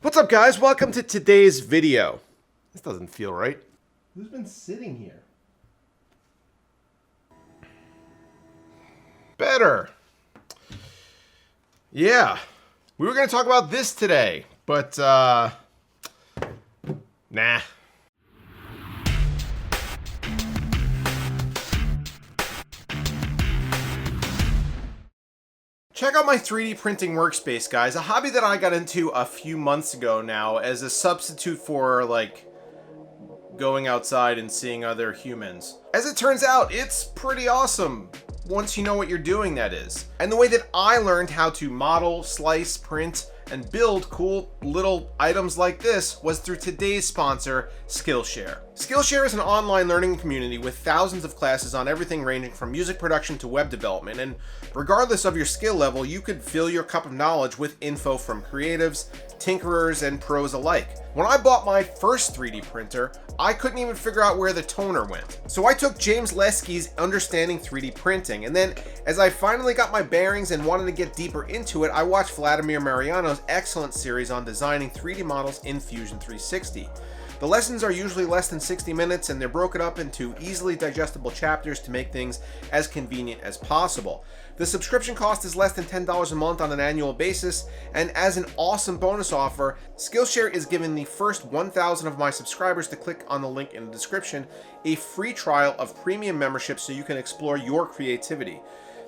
What's up, guys? Welcome to today's video. This doesn't feel right. Who's been sitting here? Better. Yeah. We were going to talk about this today, but, nah. Check out my 3D printing workspace, guys. A hobby that I got into a few months ago now as a substitute for, like, going outside and seeing other humans. As it turns out, it's pretty awesome. Once you know what you're doing, that is. And the way that I learned how to model, slice, print, and build cool little items like this was through today's sponsor, Skillshare. Skillshare is an online learning community with thousands of classes on everything ranging from music production to web development, and regardless of your skill level, you could fill your cup of knowledge with info from creatives, tinkerers, and pros alike. When I bought my first 3D printer, I couldn't even figure out where the toner went. So I took James Leskey's Understanding 3D Printing, and then as I finally got my bearings and wanted to get deeper into it, I watched Vladimir Mariano's excellent series on designing 3D models in Fusion 360. The lessons are usually less than 60 minutes, and they're broken up into easily digestible chapters to make things as convenient as possible. The subscription cost is less than $10 a month on an annual basis, and as an awesome bonus offer, Skillshare is giving the first 1,000 of my subscribers to click on the link in the description a free trial of premium membership so you can explore your creativity.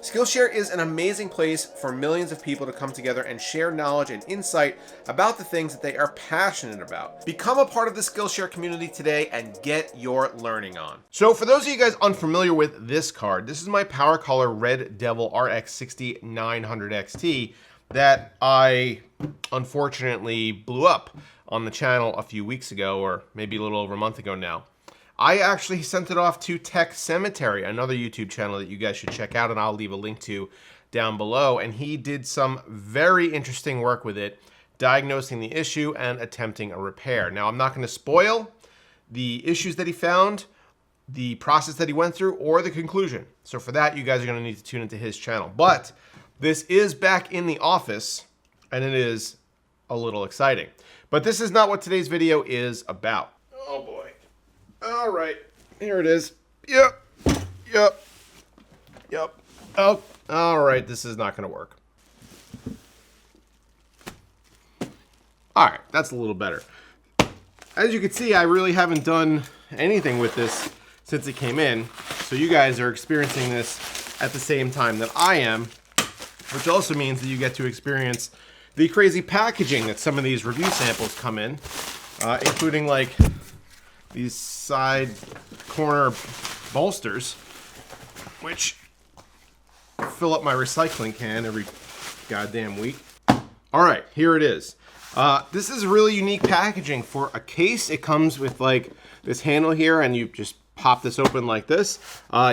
Skillshare is an amazing place for millions of people to come together and share knowledge and insight about the things that they are passionate about. Become a part of the Skillshare community today and get your learning on. So for those of you guys unfamiliar with this card, this is my Power Color Red Devil RX 6900 XT that I unfortunately blew up on the channel a few weeks ago, or maybe a little over a month ago now. I actually sent it off to Tech Cemetery, another YouTube channel that you guys should check out, and I'll leave a link to down below. And he did some very interesting work with it, diagnosing the issue and attempting a repair. Now, I'm not going to spoil the issues that he found, the process that he went through, or the conclusion. So for that, you guys are going to need to tune into his channel. But this is back in the office, and it is a little exciting. But this is not what today's video is about. Oh boy. All right, here it is. Yep. Oh, all right, this is not going to work. All right, that's a little better. As you can see, I really haven't done anything with this since it came in, so you guys are experiencing this at the same time that I am, which also means that you get to experience the crazy packaging that some of these review samples come in, including like these side corner bolsters, which fill up my recycling can every goddamn week. All right, here it is. This is really unique packaging for a case. It comes with like this handle here, and you just pop this open like this.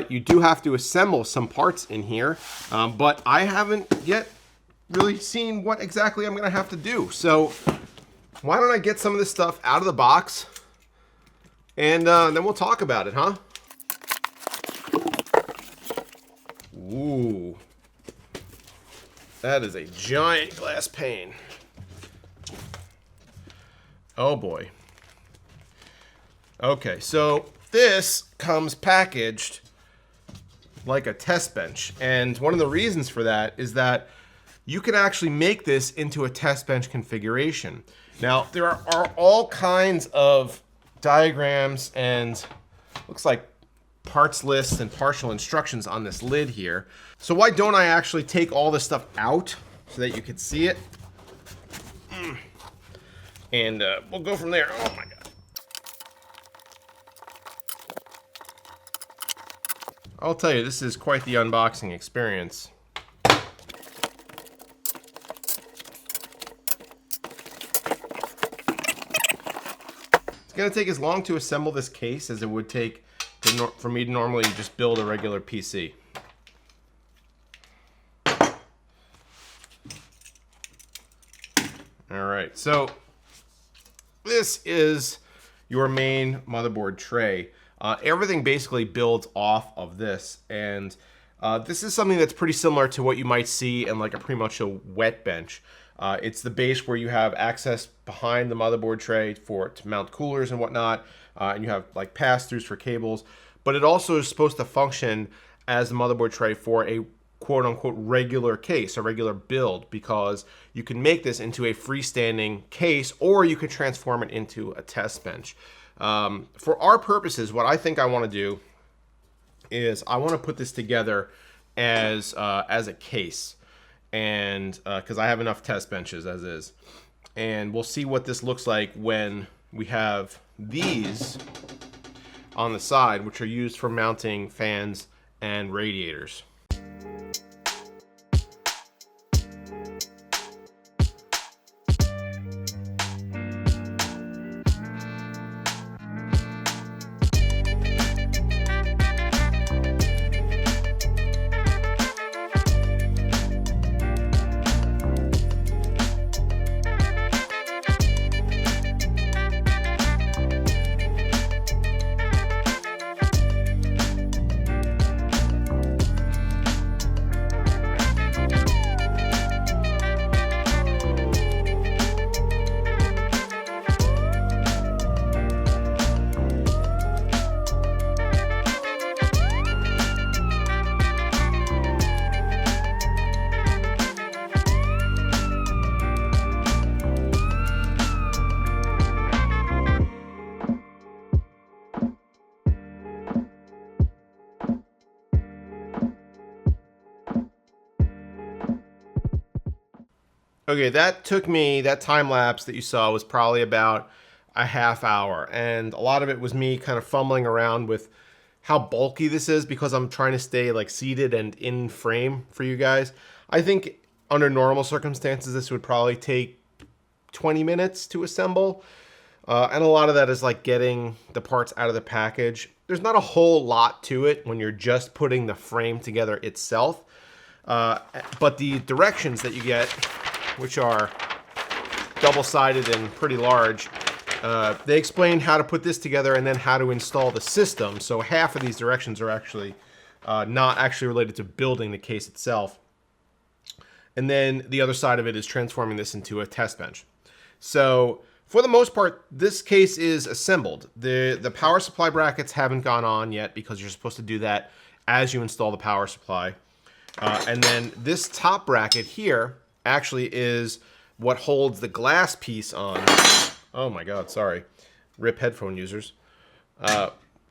You do have to assemble some parts in here, but I haven't yet really seen what exactly I'm gonna have to do. So why don't I get some of this stuff out of the box, and then we'll talk about it, huh? Ooh. That is a giant glass pane. Oh boy. Okay, so this comes packaged like a test bench. And one of the reasons for that is that you can actually make this into a test bench configuration. Now, there are all kinds of diagrams and looks like parts lists and partial instructions on this lid here. So why don't I actually take all this stuff out so that you can see it? And we'll go from there. Oh my God. I'll tell you, this is quite the unboxing experience. It's gonna take as long to assemble this case as it would take for me to normally just build a regular PC. All right, so this is your main motherboard tray. Everything basically builds off of this, and this is something that's pretty similar to what you might see in like a pretty much a wet bench. It's the base where you have access behind the motherboard tray to mount coolers and whatnot, and you have like pass-throughs for cables. But it also is supposed to function as the motherboard tray for a quote-unquote regular case, a regular build, because you can make this into a freestanding case, or you could transform it into a test bench. For our purposes, what I think I want to do is I want to put this together as a case, and because I have enough test benches as is, and we'll see what this looks like when we have these on the side, which are used for mounting fans and radiators. Okay, that time lapse that you saw was probably about a half hour. And a lot of it was me kind of fumbling around with how bulky this is, because I'm trying to stay like seated and in frame for you guys. I think under normal circumstances, this would probably take 20 minutes to assemble. And a lot of that is like getting the parts out of the package. There's not a whole lot to it when you're just putting the frame together itself. But the directions that you get, which are double-sided and pretty large, they explain how to put this together and then how to install the system. So half of these directions are actually not actually related to building the case itself. And then the other side of it is transforming this into a test bench. So for the most part, this case is assembled. The power supply brackets haven't gone on yet, because you're supposed to do that as you install the power supply. And then this top bracket here actually is what holds the glass piece on. Oh my God, sorry. Rip headphone users.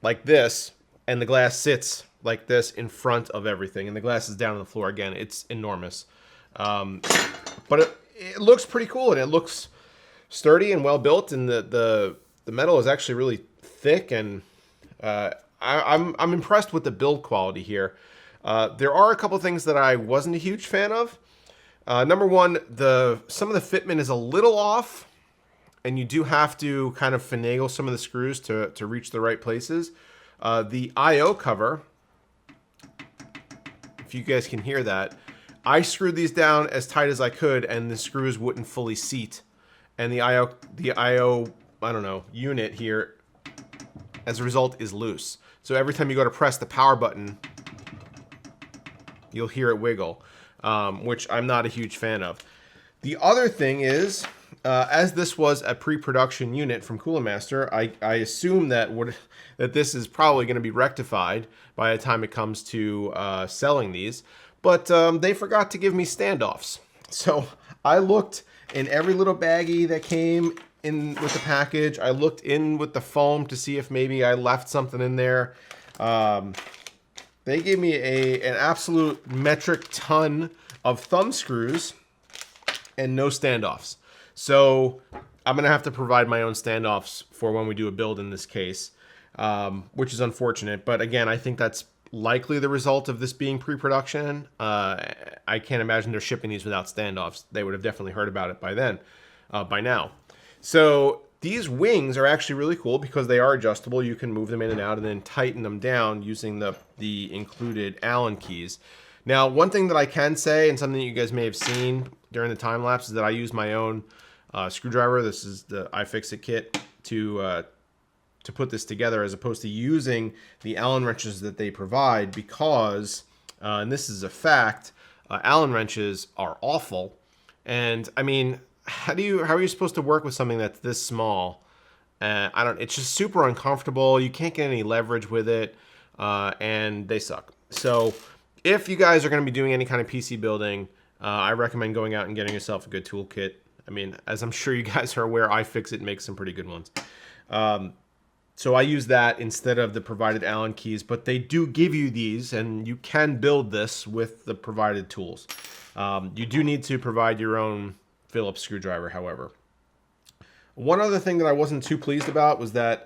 Like this, and the glass sits like this in front of everything, and the glass is down on the floor. Again, it's enormous. But it looks pretty cool, and it looks sturdy and well built, and the metal is actually really thick, and I'm impressed with the build quality here. There are a couple things that I wasn't a huge fan of. Number one, some of the fitment is a little off, and you do have to kind of finagle some of the screws to reach the right places. The I/O cover, if you guys can hear that, I screwed these down as tight as I could, and the screws wouldn't fully seat. And the I/O, I don't know, unit here, as a result, is loose. So every time you go to press the power button, you'll hear it wiggle. Which I'm not a huge fan of. The other thing is, as this was a pre-production unit from Cooler Master, I assume that this is probably going to be rectified by the time it comes to selling these. But they forgot to give me standoffs. So I looked in every little baggie that came in with the package. I looked in with the foam to see if maybe I left something in there. They gave me an absolute metric ton of thumb screws and no standoffs. So I'm going to have to provide my own standoffs for when we do a build in this case, which is unfortunate. But again, I think that's likely the result of this being pre-production. I can't imagine they're shipping these without standoffs. They would have definitely heard about it by now. So these wings are actually really cool because they are adjustable. You can move them in and out and then tighten them down using the included Allen keys. Now, one thing that I can say, and something that you guys may have seen during the time lapse, is that I use my own screwdriver. This is the iFixit kit to put this together, as opposed to using the Allen wrenches that they provide, because, and this is a fact, Allen wrenches are awful. And I mean, how are you supposed to work with something that's this small? It's just super uncomfortable. You can't get any leverage with it, and they suck. So if you guys are going to be doing any kind of PC building, I recommend going out and getting yourself a good toolkit. I mean, as I'm sure you guys are aware, iFixit makes some pretty good ones. So I use that instead of the provided Allen keys, but they do give you these, and you can build this with the provided tools. You do need to provide your own Phillips screwdriver, however. One other thing that I wasn't too pleased about was that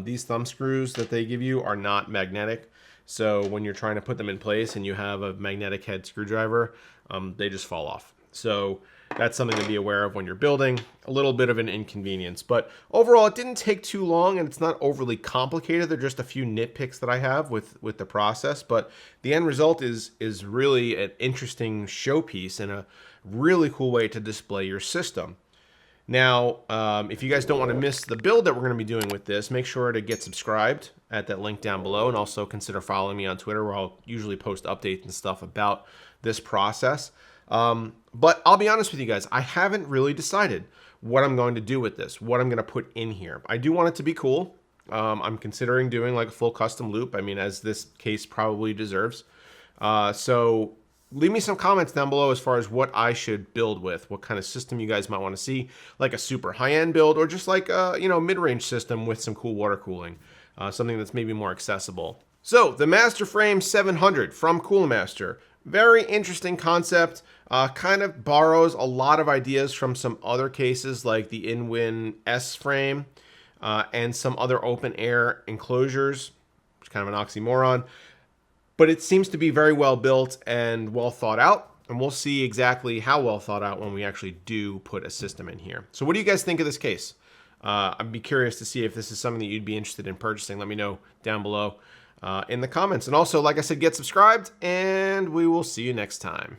these thumb screws that they give you are not magnetic. So when you're trying to put them in place and you have a magnetic head screwdriver, they just fall off. So that's something to be aware of when you're building. A little bit of an inconvenience, but overall it didn't take too long and it's not overly complicated. There are just a few nitpicks that I have with the process, but the end result is really an interesting showpiece and a really cool way to display your system. Now, if you guys don't want to miss the build that we're going to be doing with this, make sure to get subscribed at that link down below, and also consider following me on Twitter, where I'll usually post updates and stuff about this process. But I'll be honest with you guys, I haven't really decided what I'm going to do with this, what I'm going to put in here. I do want it to be cool. I'm considering doing like a full custom loop. I mean, as this case probably deserves. So leave me some comments down below as far as what I should build with, what kind of system you guys might want to see, like a super high-end build or just like a mid-range system with some cool water cooling, something that's maybe more accessible. So the Masterframe 700 from Coolmaster, very interesting concept, kind of borrows a lot of ideas from some other cases like the InWin S frame and some other open air enclosures, which is kind of an oxymoron. But it seems to be very well built and well thought out, and we'll see exactly how well thought out when we actually do put a system in here. So what do you guys think of this case? I'd be curious to see if this is something that you'd be interested in purchasing. Let me know down below in the comments. And also, like I said, get subscribed, and we will see you next time.